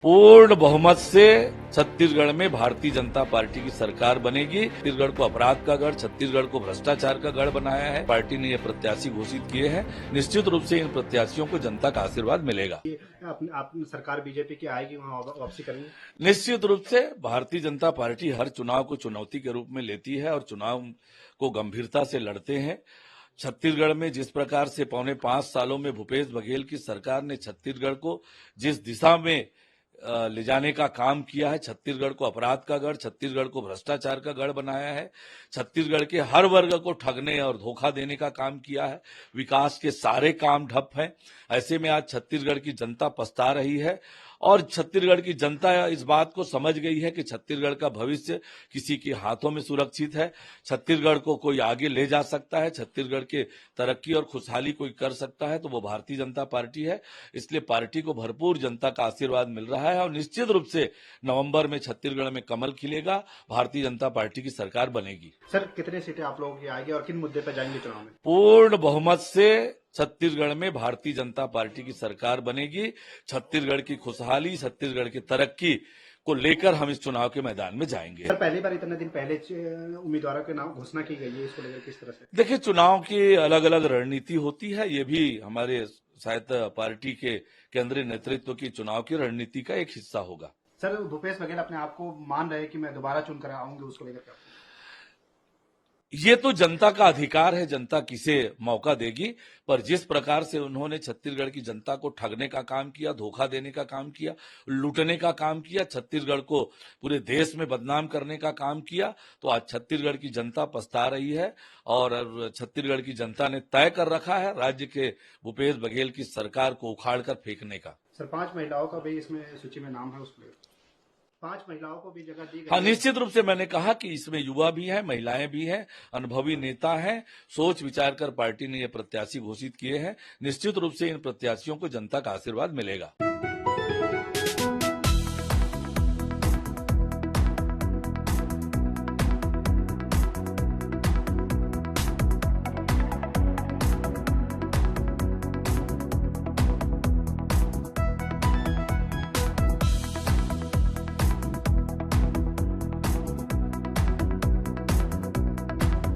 पूर्ण बहुमत से छत्तीसगढ़ में भारतीय जनता पार्टी की सरकार बनेगी। छत्तीसगढ़ को अपराध का गढ़, छत्तीसगढ़ को भ्रष्टाचार का गढ़ बनाया है। पार्टी ने ये प्रत्याशी घोषित किए हैं। निश्चित रूप से इन प्रत्याशियों को जनता का आशीर्वाद मिलेगा। आप सरकार बीजेपी की आएगी, वहाँ वापसी करेंगे? निश्चित रूप से भारतीय जनता पार्टी हर चुनाव को चुनौती के रूप में लेती है और चुनाव को गंभीरता से लड़ते हैं। छत्तीसगढ़ में जिस प्रकार से पौने 5 सालों में भूपेश बघेल की सरकार ने छत्तीसगढ़ को जिस दिशा में ले जाने का काम किया है, छत्तीसगढ़ को अपराध का गढ़, छत्तीसगढ़ को भ्रष्टाचार का गढ़ बनाया है, छत्तीसगढ़ के हर वर्ग को ठगने और धोखा देने का काम किया है, विकास के सारे काम ठप हैं। ऐसे में आज छत्तीसगढ़ की जनता पछता रही है और छत्तीसगढ़ की जनता इस बात को समझ गई है कि छत्तीसगढ़ का भविष्य किसी के हाथों में सुरक्षित है। छत्तीसगढ़ को कोई आगे ले जा सकता है, छत्तीसगढ़ के तरक्की और खुशहाली कोई कर सकता है तो वो भारतीय जनता पार्टी है। इसलिए पार्टी को भरपूर जनता का आशीर्वाद मिल रहा है और निश्चित रूप से नवंबर में छत्तीसगढ़ में कमल खिलेगा, भारतीय जनता पार्टी की सरकार बनेगी। सर, कितने सीटें आप लोगों की आएगी और किन मुद्दे पर जाएंगे चुनाव में? पूर्ण बहुमत से छत्तीसगढ़ में भारतीय जनता पार्टी की सरकार बनेगी। छत्तीसगढ़ की खुशहाली, छत्तीसगढ़ की तरक्की को लेकर हम इस चुनाव के मैदान में जाएंगे। सर, पहली बार इतने दिन पहले उम्मीदवारों के नाम घोषणा की गई है, इसको लेकर किस तरह से? देखिए, चुनाव की अलग अलग रणनीति होती है। ये भी हमारे शायद पार्टी के केंद्रीय नेतृत्व की चुनाव की रणनीति का एक हिस्सा होगा। सर, भूपेश बघेल अपने आप को मान रहे हैं कि मैं दोबारा चुनकर आऊंगी, उसको लेकर क्या? ये तो जनता का अधिकार है, जनता किसे मौका देगी। पर जिस प्रकार से उन्होंने छत्तीसगढ़ की जनता को ठगने का काम किया, धोखा देने का काम किया, लूटने का काम किया, छत्तीसगढ़ को पूरे देश में बदनाम करने का काम किया, तो आज छत्तीसगढ़ की जनता पछता रही है और छत्तीसगढ़ की जनता ने तय कर रखा है राज्य के भूपेश बघेल की सरकार को उखाड़ कर फेंकने का। सर, 5 महिलाओं का भी इसमें सूची में नाम है, उसको 5 महिलाओं को भी जगह दी गई। हाँ, निश्चित रूप से मैंने कहा कि इसमें युवा भी हैं, महिलाएं भी हैं, अनुभवी नेता हैं। सोच विचार कर पार्टी ने ये प्रत्याशी घोषित किए हैं। निश्चित रूप से इन प्रत्याशियों को जनता का आशीर्वाद मिलेगा।